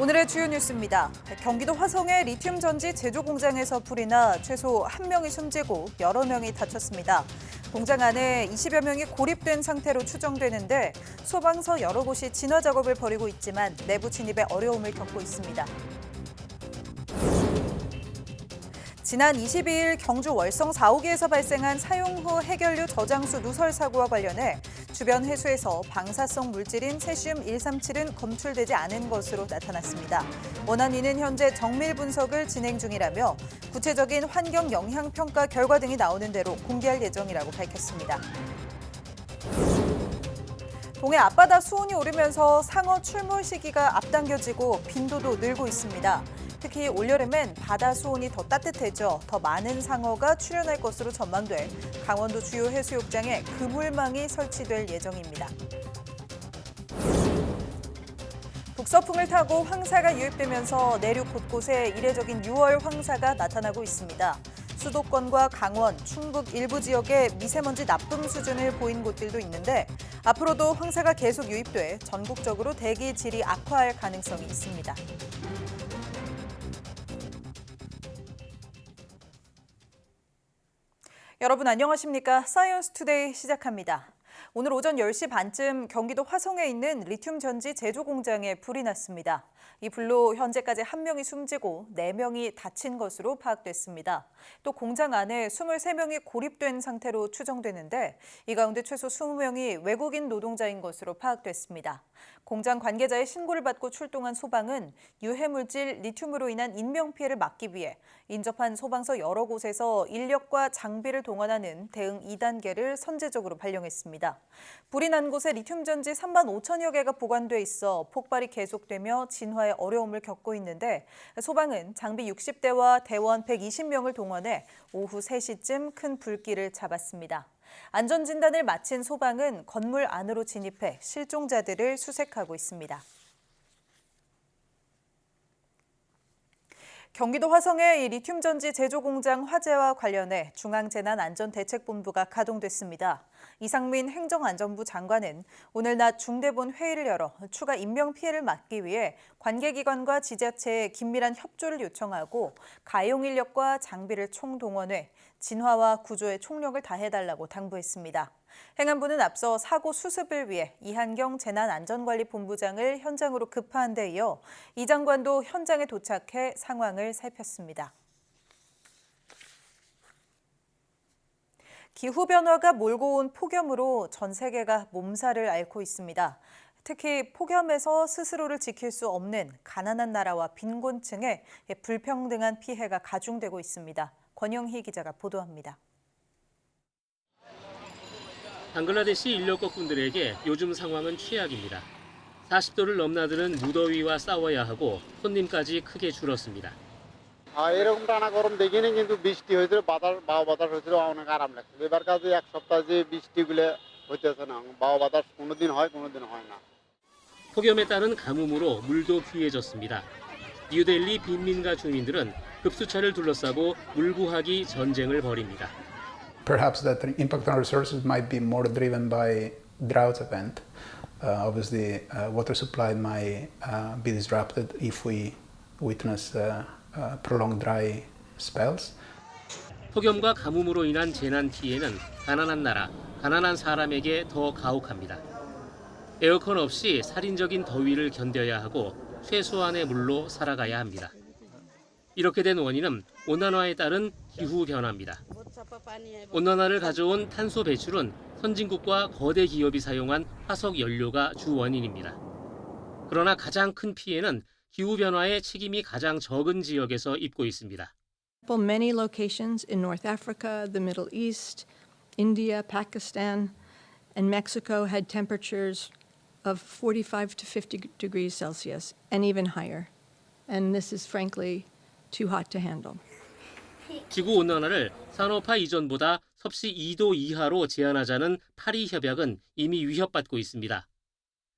오늘의 주요 뉴스입니다. 경기도 화성의 리튬 전지 제조 공장에서 불이 나 최소 1명이 숨지고 여러 명이 다쳤습니다. 공장 안에 20여 명이 고립된 상태로 추정되는데 소방서 여러 곳이 진화 작업을 벌이고 있지만 내부 진입에 어려움을 겪고 있습니다. 지난 22일 경주 월성 4호기에서 발생한 사용 후 해결류 저장수 누설 사고와 관련해 주변 해수에서 방사성 물질인 세슘 137은 검출되지 않은 것으로 나타났습니다. 원안위는 현재 정밀 분석을 진행 중이라며 구체적인 환경 영향 평가 결과 등이 나오는 대로 공개할 예정이라고 밝혔습니다. 동해 앞바다 수온이 오르면서 상어 출몰 시기가 앞당겨지고 빈도도 늘고 있습니다. 특히 올여름엔 바다 수온이 더 따뜻해져 더 많은 상어가 출현할 것으로 전망돼 강원도 주요 해수욕장에 그물망이 설치될 예정입니다. 북서풍을 타고 황사가 유입되면서 내륙 곳곳에 이례적인 6월 황사가 나타나고 있습니다. 수도권과 강원, 충북 일부 지역에 미세먼지 나쁨 수준을 보인 곳들도 있는데 앞으로도 황사가 계속 유입돼 전국적으로 대기 질이 악화할 가능성이 있습니다. 여러분 안녕하십니까? 사이언스 투데이 시작합니다. 오늘 오전 10시 반쯤 경기도 화성에 있는 리튬 전지 제조 공장에 불이 났습니다. 이 불로 현재까지 1명이 숨지고 4명이 다친 것으로 파악됐습니다. 또 공장 안에 23명이 고립된 상태로 추정되는데 이 가운데 최소 20명이 외국인 노동자인 것으로 파악됐습니다. 공장 관계자의 신고를 받고 출동한 소방은 유해물질 리튬으로 인한 인명피해를 막기 위해 인접한 소방서 여러 곳에서 인력과 장비를 동원하는 대응 2단계를 선제적으로 발령했습니다. 불이 난 곳에 리튬 전지 3만 5천여 개가 보관돼 있어 폭발이 계속되며 진화에 어려움을 겪고 있는데 소방은 장비 60대와 대원 120명을 동원해 오후 3시쯤 큰 불길을 잡았습니다. 안전진단을 마친 소방은 건물 안으로 진입해 실종자들을 수색하고 있습니다. 경기도 화성의 리튬 전지 제조 공장 화재와 관련해 중앙재난안전대책본부가 가동됐습니다. 이상민 행정안전부 장관은 오늘 낮 중대본 회의를 열어 추가 인명피해를 막기 위해 관계기관과 지자체에 긴밀한 협조를 요청하고 가용 인력과 장비를 총동원해 진화와 구조에 총력을 다해달라고 당부했습니다. 행안부는 앞서 사고 수습을 위해 이한경 재난안전관리본부장을 현장으로 급파한 데 이어 이 장관도 현장에 도착해 상황을 살폈습니다. 기후변화가 몰고 온 폭염으로 전 세계가 몸살을 앓고 있습니다. 특히 폭염에서 스스로를 지킬 수 없는 가난한 나라와 빈곤층에 불평등한 피해가 가중되고 있습니다. 권영희 기자가 보도합니다. 방글라데시 인력거꾼들에게 요즘 상황은 최악입니다. 40도를 넘나드는 무더위와 싸워야 하고 손님까지 크게 줄었습니다. এরকম টানা গরম দেখিনি কিন্তু বৃষ্টি হয়েছিল বাও বাতাস হয়েছিল অনেক আরাম লাগছে এবার কাজে এক সপ্তাহ যে বৃষ্টিগুলো হইতেছে না বাও বাতাস কোনোদিন হয় না. 폭염에 따른 가뭄으로 물도 귀해졌습니다. 뉴델리 빈민가 주민들은 급수차를 둘러싸고 물 구하기 전쟁을 벌입니다. Perhaps that the impact on resources might be more driven by drought event. Obviously, water supply might be disrupted if we witness prolonged dry spells. 폭염과 가뭄으로 인한 재난 피해는 가난한 나라, 가난한 사람에게 더 가혹합니다. 에어컨 없이 살인적인 더위를 견뎌야 하고 최소한의 물로 살아가야 합니다. 이렇게 된 원인은 온난화에 따른 기후 변화입니다. 온난화를 가져온 탄소 배출은 선진국과 거대 기업이 사용한 화석 연료가 주 원인입니다. 그러나 가장 큰 피해는 기후 변화의 책임이 가장 적은 지역에서 입고 있습니다. Many locations in North Africa, the Middle East, India, Pakistan, and Mexico had temperatures of 45 to 50 degrees Celsius and even higher. And this is frankly too hot to handle. 지구 온난화를 산업화 이전보다 섭씨 2도 이하로 제한하자는 파리 협약은 이미 위협받고 있습니다.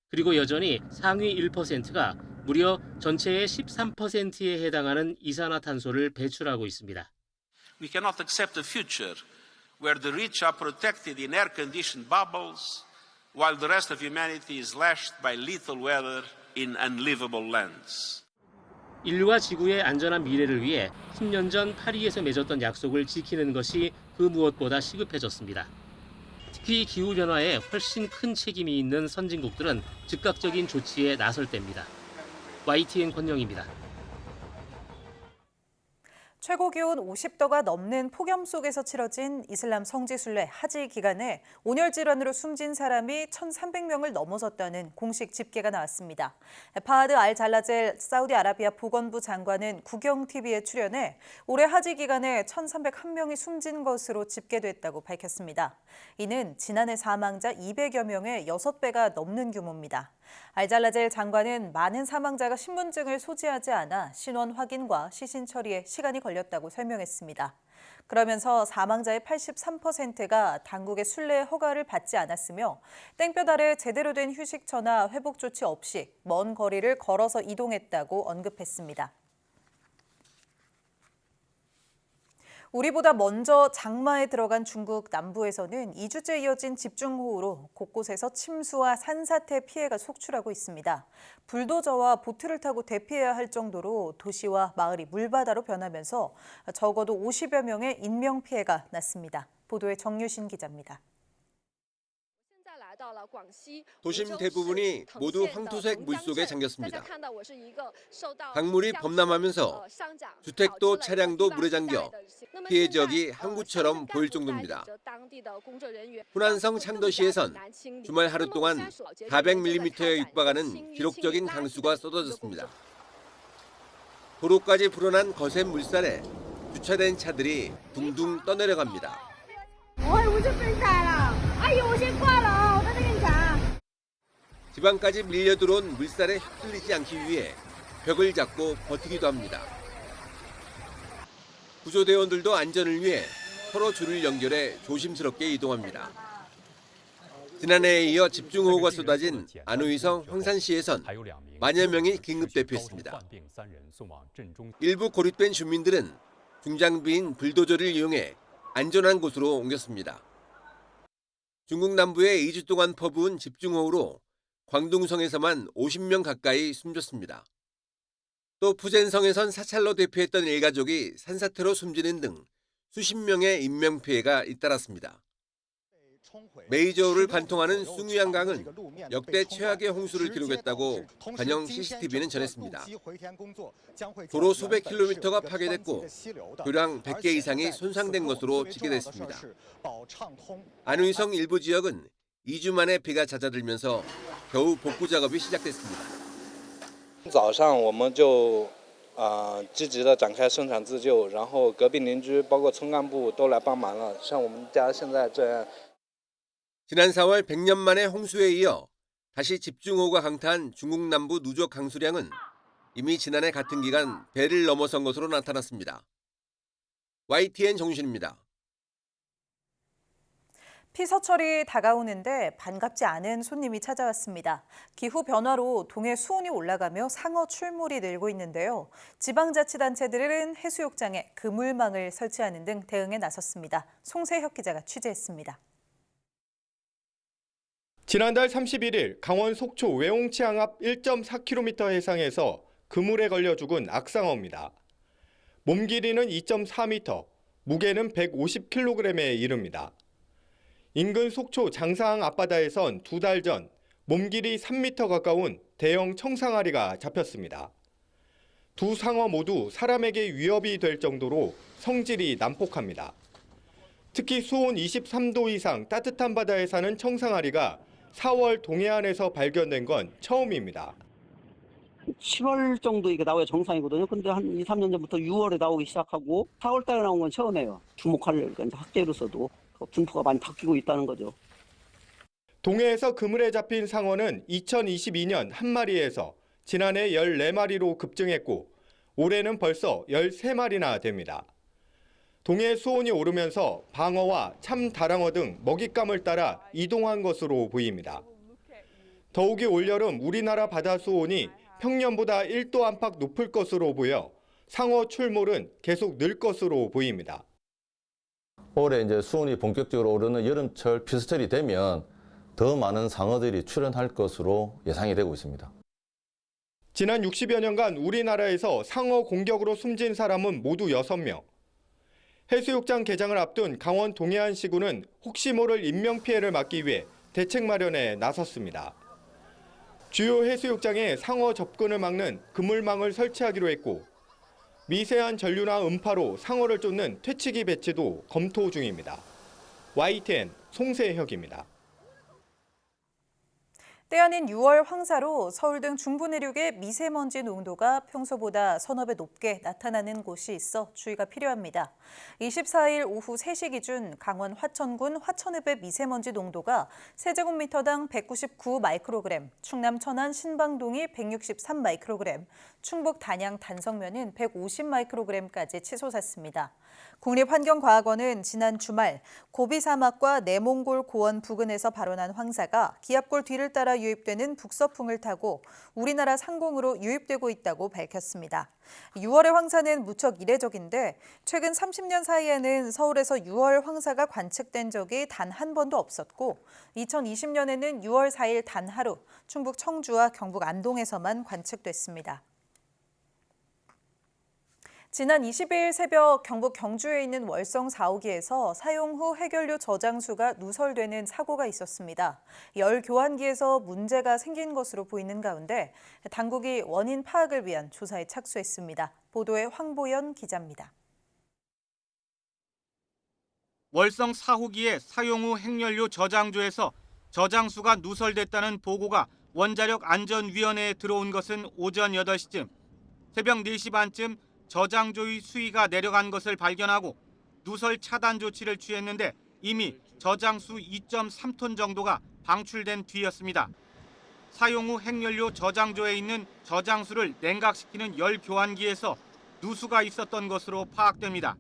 그리고 여전히 상위 1%가 무려 전체의 13%에 해당하는 이산화탄소를 배출하고 있습니다. We cannot accept a future where the rich are protected in air-conditioned bubbles while the rest of humanity is lashed by lethal weather in unlivable lands. 인류와 지구의 안전한 미래를 위해 10년 전 파리에서 맺었던 약속을 지키는 것이 그 무엇보다 시급해졌습니다. 특히 기후변화에 훨씬 큰 책임이 있는 선진국들은 즉각적인 조치에 나설 때입니다. YTN 권영입니다. 최고 기온 50도가 넘는 폭염 속에서 치러진 이슬람 성지순례 하지 기간에 온열 질환으로 숨진 사람이 1,300명을 넘어섰다는 공식 집계가 나왔습니다. 파하드 알 잘라젤 사우디아라비아 보건부 장관은 국영TV에 출연해 올해 하지 기간에 1,301명이 숨진 것으로 집계됐다고 밝혔습니다. 이는 지난해 사망자 200여 명의 6배가 넘는 규모입니다. 알잘라젤 장관은 많은 사망자가 신분증을 소지하지 않아 신원 확인과 시신 처리에 시간이 걸렸다고 설명했습니다. 그러면서 사망자의 83%가 당국의 순례 허가를 받지 않았으며 땡볕 아래 제대로 된 휴식처나 회복 조치 없이 먼 거리를 걸어서 이동했다고 언급했습니다. 우리보다 먼저 장마에 들어간 중국 남부에서는 2주째 이어진 집중호우로 곳곳에서 침수와 산사태 피해가 속출하고 있습니다. 불도저와 보트를 타고 대피해야 할 정도로 도시와 마을이 물바다로 변하면서 적어도 50여 명의 인명피해가 났습니다. 보도에 정유신 기자입니다. 도심 대부분이 모두 황토색 물속에 잠겼습니다. 강물이 범람하면서 주택도 차량도 물에 잠겨 피해 지역이 항구처럼 보일 정도입니다. 후난성 창더시에선 주말 하루 동안 400mm에 육박하는 기록적인 강수가 쏟아졌습니다. 도로까지 불어난 거센 물살에 주차된 차들이 둥둥 떠내려갑니다. 지방까지 밀려 들어온 물살에 휩쓸리지 않기 위해 벽을 잡고 버티기도 합니다. 구조대원들도 안전을 위해 서로 줄을 연결해 조심스럽게 이동합니다. 지난해에 이어 집중호우가 쏟아진 안우이성 황산시에선 만여 명이 긴급 대피했습니다. 일부 고립된 주민들은 중장비인 불도저를 이용해 안전한 곳으로 옮겼습니다. 중국 남부에 2주 동안 퍼부은 집중호우로 광둥성에서만 50명 가까이 숨졌습니다. 또 푸젠성에선 사찰로 대피했던 일가족이 산사태로 숨지는 등 수십 명의 인명피해가 잇따랐습니다. 메이저우를 관통하는 숭유양강은 역대 최악의 홍수를 기록했다고 관영 CCTV는 전했습니다. 도로 수백 킬로미터가 파괴됐고 교량 100개 이상이 손상된 것으로 집계됐습니다. 안우이성 일부 지역은 2주 만에 비가 잦아들면서 겨우 복구 작업이 시작됐습니다. 早上我们就积极的展开生产自救，然后隔壁邻居包括村干部都来帮忙了。像我们家现在这样。 지난 4월 100년 만에 홍수에 이어 다시 집중호우가 강타한 중국 남부 누적 강수량은 이미 지난해 같은 기간 배를 넘어선 것으로 나타났습니다. YTN 정유신입니다. 피서철이 다가오는데 반갑지 않은 손님이 찾아왔습니다. 기후 변화로 동해 수온이 올라가며 상어 출몰이 늘고 있는데요. 지방자치단체들은 해수욕장에 그물망을 설치하는 등 대응에 나섰습니다. 송세혁 기자가 취재했습니다. 지난달 31일 강원 속초 외홍치항 앞 1.4km 해상에서 그물에 걸려 죽은 악상어입니다. 몸 길이는 2.4m, 무게는 150kg에 이릅니다. 인근 속초 장사항 앞바다에선 2달 전 몸 길이 3m 가까운 대형 청상아리가 잡혔습니다. 두 상어 모두 사람에게 위협이 될 정도로 성질이 난폭합니다. 특히 수온 23도 이상 따뜻한 바다에 사는 청상아리가 4월 동해안에서 발견된 건 처음입니다. 7월 정도 이게 나와야 정상이거든요. 근데 한 2, 3년 전부터 6월에 나오기 시작하고 4월 달에 나온 건 처음이에요. 주목하려니까 이제 학계로서도 분포가 많이 바뀌고 있다는 거죠. 동해에서 그물에 잡힌 상어는 2022년 한 마리에서 지난해 14마리로 급증했고 올해는 벌써 13마리나 됩니다. 동해 수온이 오르면서 방어와 참다랑어 등 먹잇감을 따라 이동한 것으로 보입니다. 더욱이 올여름 우리나라 바다 수온이 평년보다 1도 안팎 높을 것으로 보여 상어 출몰은 계속 늘 것으로 보입니다. 올해 이제 수온이 본격적으로 오르는 여름철 피서철이 되면 더 많은 상어들이 출현할 것으로 예상이 되고 있습니다. 지난 60여 년간 우리나라에서 상어 공격으로 숨진 사람은 모두 6명. 해수욕장 개장을 앞둔 강원 동해안시군은 혹시 모를 인명피해를 막기 위해 대책 마련에 나섰습니다. 주요 해수욕장에 상어 접근을 막는 그물망을 설치하기로 했고 미세한 전류나 음파로 상어를 쫓는 퇴치기 배치도 검토 중입니다. YTN 송세혁입니다. 때 아닌 6월 황사로 서울 등 중부 내륙의 미세먼지 농도가 평소보다 서너 배 높게 나타나는 곳이 있어 주의가 필요합니다. 24일 오후 3시 기준 강원 화천군 화천읍의 미세먼지 농도가 세제곱미터당 199 마이크로그램, 충남 천안 신방동이 163 마이크로그램, 충북 단양 단성면은 150 마이크로그램까지 치솟았습니다. 국립환경과학원은 지난 주말 고비 사막과 내몽골 고원 부근에서 발원한 황사가 기압골 뒤를 따라 유입되는 북서풍을 타고 우리나라 상공으로 유입되고 있다고 밝혔습니다. 6월의 황사는 무척 이례적인데 최근 30년 사이에는 서울에서 6월 황사가 관측된 적이 단 한 번도 없었고 2020년에는 6월 4일 단 하루 충북 청주와 경북 안동에서만 관측됐습니다. 지난 22일 새벽 경북 경주에 있는 월성 4호기에서 사용 후 해결료 저장수가 누설되는 사고가 있었습니다. 열 교환기에서 문제가 생긴 것으로 보이는 가운데 당국이 원인 파악을 위한 조사에 착수했습니다. 보도에 황보연 기자입니다. 월성 4호기의 사용 후 핵연료 저장조에서 저장수가 누설됐다는 보고가 원자력안전위원회에 들어온 것은 오전 8시쯤, 새벽 4시 반쯤 저장조의 수위가 내려간 것을 발견하고 누설 차단 조치를 취했는데 이미 저장수 2.3톤 정도가 방출된 뒤였습니다. 사용 후 핵연료 저장조에 있는 저장수를 냉각시키는 열 교환기에서 누수가 있었던 것으로 파악됩니다.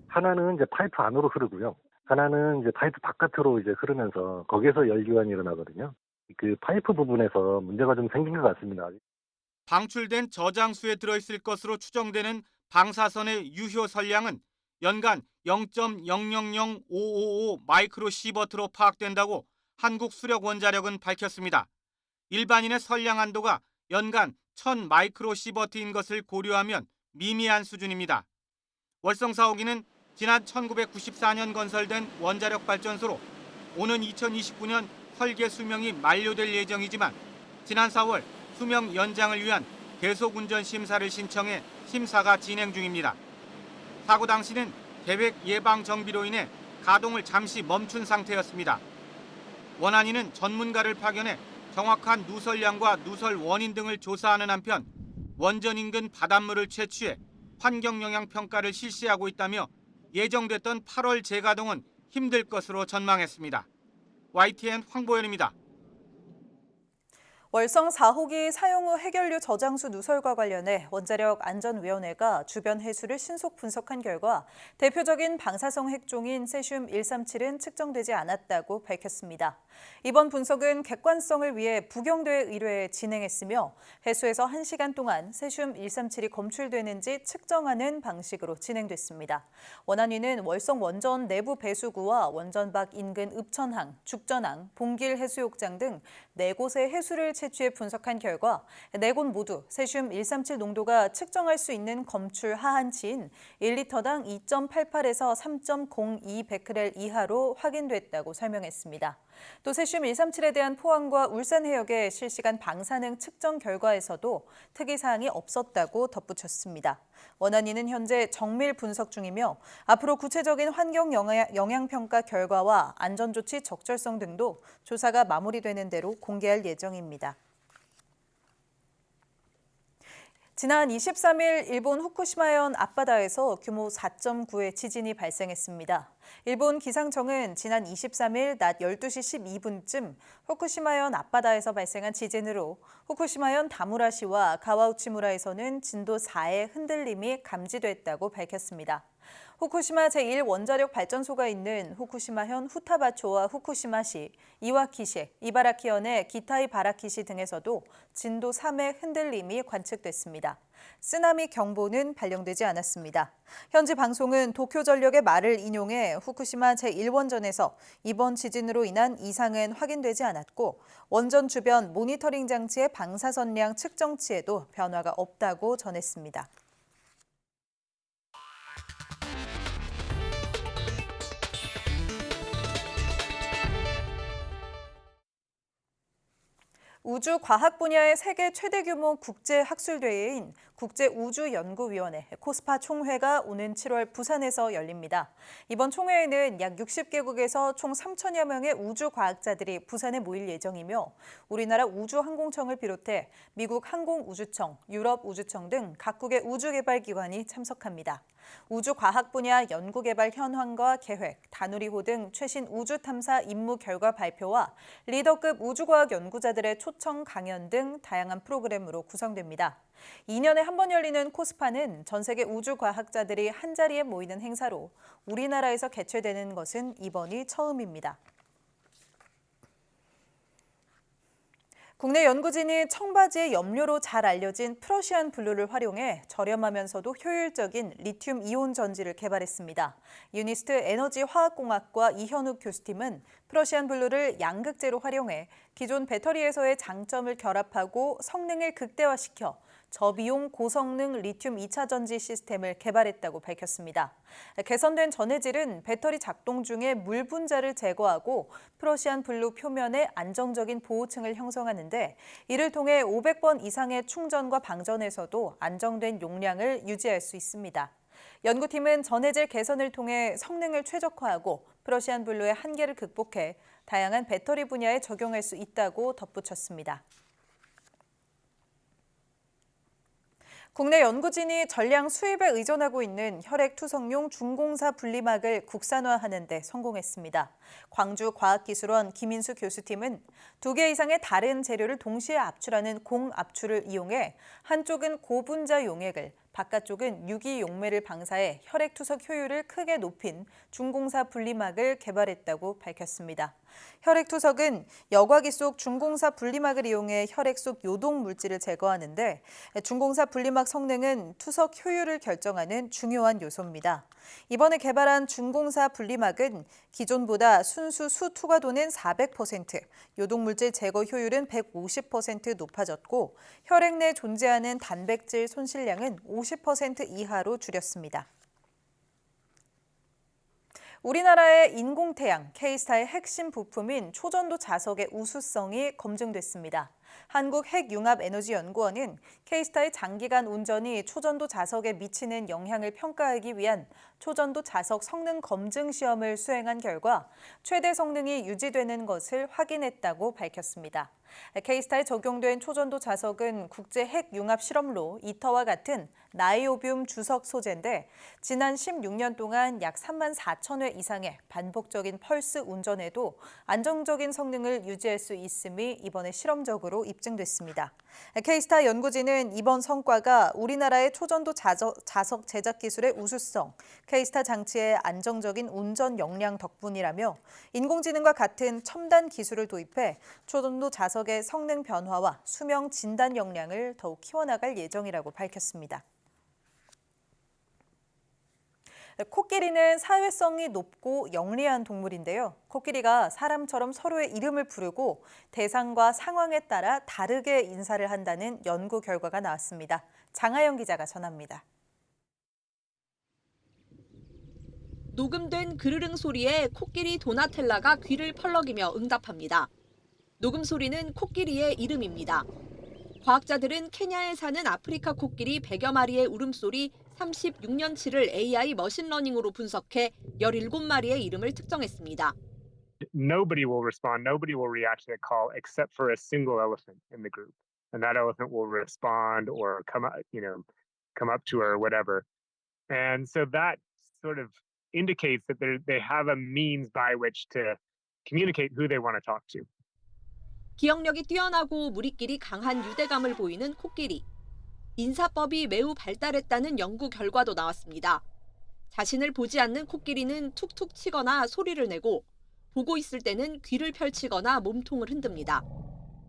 하나는 이제 파이프 안으로 흐르고요. 하나는 이제 파이프 바깥으로 이제 흐르면서 거기에서 열 교환이 일어나거든요. 그 파이프 부분에서 문제가 좀 생긴 것 같습니다. 방출된 저장수에 들어있을 것으로 추정되는 방사선의 유효 선량은 연간 0.000555 마이크로 시버트로 파악된다고 한국수력원자력은 밝혔습니다. 일반인의 선량 한도가 연간 1000 마이크로 시버트인 것을 고려하면 미미한 수준입니다. 월성 4호기는 지난 1994년 건설된 원자력 발전소로 오는 2029년 설계 수명이 만료될 예정이지만 지난 4월 수명 연장을 위한 계속운전 심사를 신청해 심사가 진행 중입니다. 사고 당시는 계획 예방 정비로 인해 가동을 잠시 멈춘 상태였습니다. 원안위는 전문가를 파견해 정확한 누설량과 누설 원인 등을 조사하는 한편 원전 인근 바닷물을 채취해 환경영향평가를 실시하고 있다며 예정됐던 8월 재가동은 힘들 것으로 전망했습니다. YTN 황보현입니다. 월성 4호기 사용 후 해결료 저장수 누설과 관련해 원자력안전위원회가 주변 해수를 신속 분석한 결과 대표적인 방사성 핵종인 세슘 137은 측정되지 않았다고 밝혔습니다. 이번 분석은 객관성을 위해 부경도에 의뢰해 진행했으며 해수에서 1시간 동안 세슘 137이 검출되는지 측정하는 방식으로 진행됐습니다. 원안위는 월성 원전 내부 배수구와 원전 밖 인근 읍천항, 죽전항, 봉길 해수욕장 등 4곳의 해수를 채취해 분석한 결과 4곳 모두 세슘 137 농도가 측정할 수 있는 검출 하한치인 1리터당 2.88에서 3.02 베크렐 이하로 확인됐다고 설명했습니다. 또 세슘 137에 대한 포항과 울산 해역의 실시간 방사능 측정 결과에서도 특이사항이 없었다고 덧붙였습니다. 원안위는 현재 정밀 분석 중이며 앞으로 구체적인 환경 영향평가 결과와 안전조치 적절성 등도 조사가 마무리되는 대로 공개할 예정입니다. 지난 23일 일본 후쿠시마현 앞바다에서 규모 4.9의 지진이 발생했습니다. 일본 기상청은 지난 23일 낮 12시 12분쯤 후쿠시마현 앞바다에서 발생한 지진으로 후쿠시마현 다무라시와 가와우치무라에서는 진도 4의 흔들림이 감지됐다고 밝혔습니다. 후쿠시마 제1원자력 발전소가 있는 후쿠시마현 후타바초와 후쿠시마시, 이와키시, 이바라키현의 기타이 바라키시 등에서도 진도 3의 흔들림이 관측됐습니다. 쓰나미 경보는 발령되지 않았습니다. 현지 방송은 도쿄전력의 말을 인용해 후쿠시마 제1원전에서 이번 지진으로 인한 이상은 확인되지 않았고 원전 주변 모니터링 장치의 방사선량 측정치에도 변화가 없다고 전했습니다. 우주 과학 분야의 세계 최대 규모 국제 학술 대회인 국제우주연구위원회 코스파 총회가 오는 7월 부산에서 열립니다. 이번 총회에는 약 60개국에서 총 3천여 명의 우주 과학자들이 부산에 모일 예정이며 우리나라 우주항공청을 비롯해 미국 항공우주청, 유럽우주청 등 각국의 우주개발기관이 참석합니다. 우주과학 분야 연구개발 현황과 계획, 다누리호 등 최신 우주탐사 임무 결과 발표와 리더급 우주과학 연구자들의 초청 강연 등 다양한 프로그램으로 구성됩니다. 2년에 한 번 열리는 코스파는 전 세계 우주과학자들이 한자리에 모이는 행사로 우리나라에서 개최되는 것은 이번이 처음입니다. 국내 연구진이 청바지의 염료로 잘 알려진 프러시안 블루를 활용해 저렴하면서도 효율적인 리튬 이온 전지를 개발했습니다. 유니스트 에너지 화학공학과 이현욱 교수팀은 프러시안 블루를 양극재로 활용해 기존 배터리에서의 장점을 결합하고 성능을 극대화시켜 저비용 고성능 리튬 2차 전지 시스템을 개발했다고 밝혔습니다. 개선된 전해질은 배터리 작동 중에 물 분자를 제거하고 프러시안 블루 표면에 안정적인 보호층을 형성하는데 이를 통해 500번 이상의 충전과 방전에서도 안정된 용량을 유지할 수 있습니다. 연구팀은 전해질 개선을 통해 성능을 최적화하고 프러시안 블루의 한계를 극복해 다양한 배터리 분야에 적용할 수 있다고 덧붙였습니다. 국내 연구진이 전량 수입에 의존하고 있는 혈액 투석용 중공사 분리막을 국산화하는 데 성공했습니다. 광주과학기술원 김인수 교수팀은 2개 이상의 다른 재료를 동시에 압출하는 공압출을 이용해 한쪽은 고분자 용액을, 바깥쪽은 유기용매를 방사해 혈액 투석 효율을 크게 높인 중공사 분리막을 개발했다고 밝혔습니다. 혈액 투석은 여과기 속 중공사 분리막을 이용해 혈액 속 요독 물질을 제거하는데 중공사 분리막 성능은 투석 효율을 결정하는 중요한 요소입니다. 이번에 개발한 중공사 분리막은 기존보다 순수 수투가 도는 400%, 요독 물질 제거 효율은 150% 높아졌고 혈액 내 존재하는 단백질 손실량은 50% 이하로 줄였습니다. 우리나라의 인공태양 K스타의 핵심 부품인 초전도 자석의 우수성이 검증됐습니다. 한국핵융합에너지연구원은 K스타의 장기간 운전이 초전도 자석에 미치는 영향을 평가하기 위한 초전도 자석 성능 검증 시험을 수행한 결과 최대 성능이 유지되는 것을 확인했다고 밝혔습니다. K스타에 적용된 초전도 자석은 국제 핵융합 실험로 이터와 같은 나이오뷴 주석 소재인데 지난 16년 동안 약 3만 4천 회 이상의 반복적인 펄스 운전에도 안정적인 성능을 유지할 수 있음이 이번에 실험적으로 입증됐습니다. K스타 연구진은 이번 성과가 우리나라의 초전도 자석 제작 기술의 우수성, K스타 장치의 안정적인 운전 역량 덕분이라며 인공지능과 같은 첨단 기술을 도입해 초전도 자석의 성능 변화와 수명 진단 역량을 더욱 키워나갈 예정이라고 밝혔습니다. 코끼리는 사회성이 높고 영리한 동물인데요. 코끼리가 사람처럼 서로의 이름을 부르고 대상과 상황에 따라 다르게 인사를 한다는 연구 결과가 나왔습니다. 장하영 기자가 전합니다. 녹음된 그르릉 소리에 코끼리 도나텔라가 귀를 펄럭이며 응답합니다. 녹음 소리는 코끼리의 이름입니다. 과학자들은 케냐에 사는 아프리카 코끼리 100여 마리의 울음소리 36년치를 AI 머신러닝으로 분석해 17마리의 이름을 특정했습니다. Nobody will respond, nobody will react to the call except for a single elephant in the group. And that elephant will respond or come up to her or whatever. And so that sort of indicates that they have a means by which to communicate who they want to talk to. 기억력이 뛰어나고 무리끼리 강한 유대감을 보이는 코끼리. 인사법이 매우 발달했다는 연구 결과도 나왔습니다. 자신을 보지 않는 코끼리는 툭툭 치거나 소리를 내고 보고 있을 때는 귀를 펼치거나 몸통을 흔듭니다.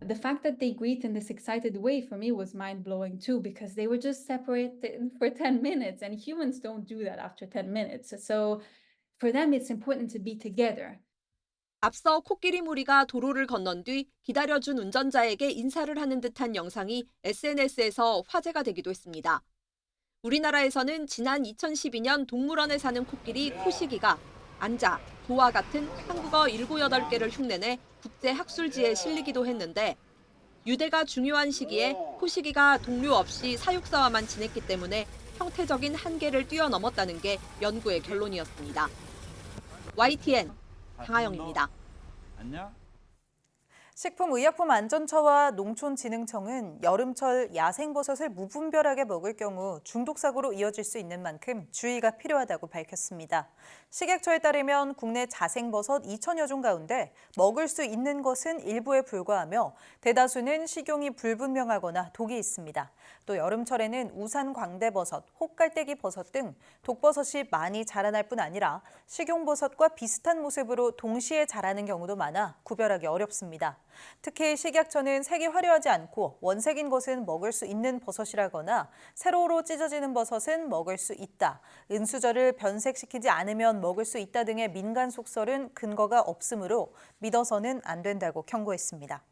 The fact that they greet in this excited way for me was mind-blowing too, because they were just separated for 10 minutes and humans don't do that after 10 minutes. So for them it's important to be together. 앞서 코끼리 무리가 도로를 건넌 뒤 기다려준 운전자에게 인사를 하는 듯한 영상이 SNS에서 화제가 되기도 했습니다. 우리나라에서는 지난 2012년 동물원에 사는 코끼리 코시기가 앉아, 도와 같은 한국어 7, 8개를 흉내내 국제학술지에 실리기도 했는데 유대가 중요한 시기에 코시기가 동료 없이 사육사와만 지냈기 때문에 형태적인 한계를 뛰어넘었다는 게 연구의 결론이었습니다. YTN 강하영입니다. 안녕. 식품의약품안전처와 농촌진흥청은 여름철 야생버섯을 무분별하게 먹을 경우 중독사고로 이어질 수 있는 만큼 주의가 필요하다고 밝혔습니다. 식약처에 따르면 국내 자생버섯 2,000여 종 가운데 먹을 수 있는 것은 일부에 불과하며 대다수는 식용이 불분명하거나 독이 있습니다. 또 여름철에는 우산 광대버섯, 혹갈대기 버섯 등 독버섯이 많이 자라날 뿐 아니라 식용버섯과 비슷한 모습으로 동시에 자라는 경우도 많아 구별하기 어렵습니다. 특히 식약처는 색이 화려하지 않고 원색인 것은 먹을 수 있는 버섯이라거나 세로로 찢어지는 버섯은 먹을 수 있다, 은수저를 변색시키지 않으면 먹을 수 있다 등의 민간 속설은 근거가 없으므로 믿어서는 안 된다고 경고했습니다.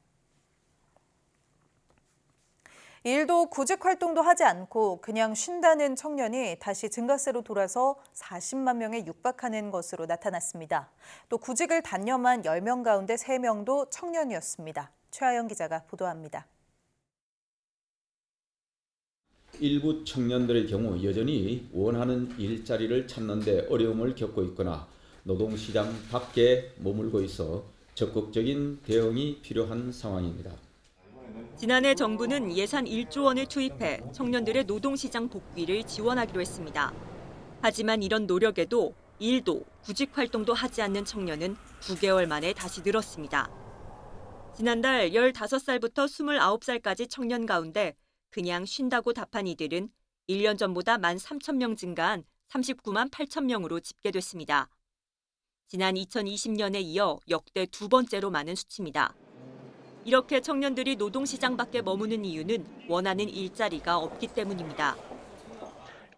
일도 구직 활동도 하지 않고 그냥 쉰다는 청년이 다시 증가세로 돌아서 40만 명에 육박하는 것으로 나타났습니다. 또 구직을 단념한 10명 가운데 3명도 청년이었습니다. 최하영 기자가 보도합니다. 일부 청년들의 경우 여전히 원하는 일자리를 찾는 데 어려움을 겪고 있거나 노동시장 밖에 머물고 있어 적극적인 대응이 필요한 상황입니다. 지난해 정부는 예산 1조 원을 투입해 청년들의 노동시장 복귀를 지원하기로 했습니다. 하지만 이런 노력에도 일도 구직 활동도 하지 않는 청년은 9개월 만에 다시 늘었습니다. 지난달 15살부터 29살까지 청년 가운데 그냥 쉰다고 답한 이들은 1년 전보다 13,000명 증가한 39만 8천 명으로 집계됐습니다. 지난 2020년에 이어 역대 두 번째로 많은 수치입니다. 이렇게 청년들이 노동시장 밖에 머무는 이유는 원하는 일자리가 없기 때문입니다.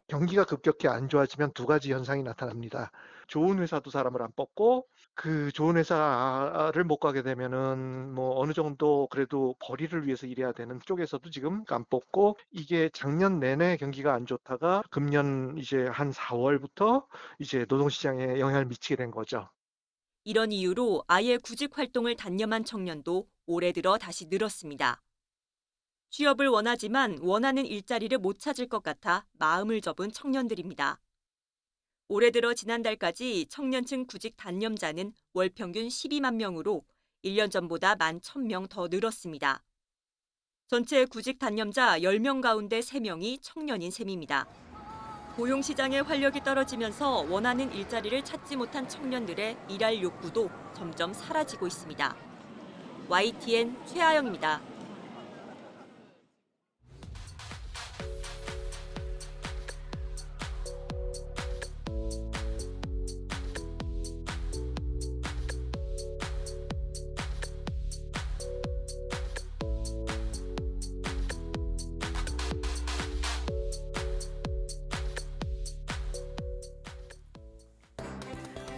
경기가 급격히 안 좋아지면 두 가지 현상이 나타납니다. 좋은 회사도 사람을 안 뽑고 그 좋은 회사를 못 가게 되면은 뭐 어느 정도 그래도 벌이를 위해서 일해야 되는 쪽에서도 지금 안 뽑고, 이게 작년 내내 경기가 안 좋다가 금년 이제 한 4월부터 이제 노동시장에 영향을 미치게 된 거죠. 이런 이유로 아예 구직 활동을 단념한 청년도 올해 들어 다시 늘었습니다. 취업을 원하지만 원하는 일자리를 못 찾을 것 같아 마음을 접은 청년들입니다. 올해 들어 지난달까지 청년층 구직 단념자는 월 평균 12만 명으로 1년 전보다 11,000명 더 늘었습니다. 전체 구직 단념자 10명 가운데 3명이 청년인 셈입니다. 고용시장의 활력이 떨어지면서 원하는 일자리를 찾지 못한 청년들의 일할 욕구도 점점 사라지고 있습니다. YTN 최하영입니다.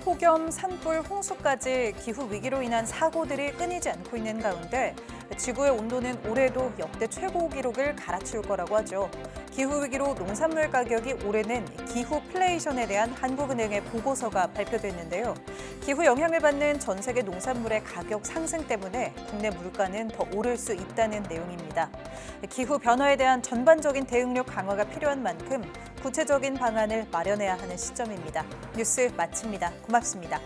폭염, 산불, 홍수까지 기후 위기로 인한 사고들이 끊이지 않고 있는 가운데 지구의 온도는 올해도 역대 최고 기록을 갈아치울 거라고 하죠. 기후 위기로 농산물 가격이 오르는 기후플레이션에 대한 한국은행의 보고서가 발표됐는데요. 기후 영향을 받는 전 세계 농산물의 가격 상승 때문에 국내 물가는 더 오를 수 있다는 내용입니다. 기후 변화에 대한 전반적인 대응력 강화가 필요한 만큼 구체적인 방안을 마련해야 하는 시점입니다. 뉴스 마칩니다. 고맙습니다.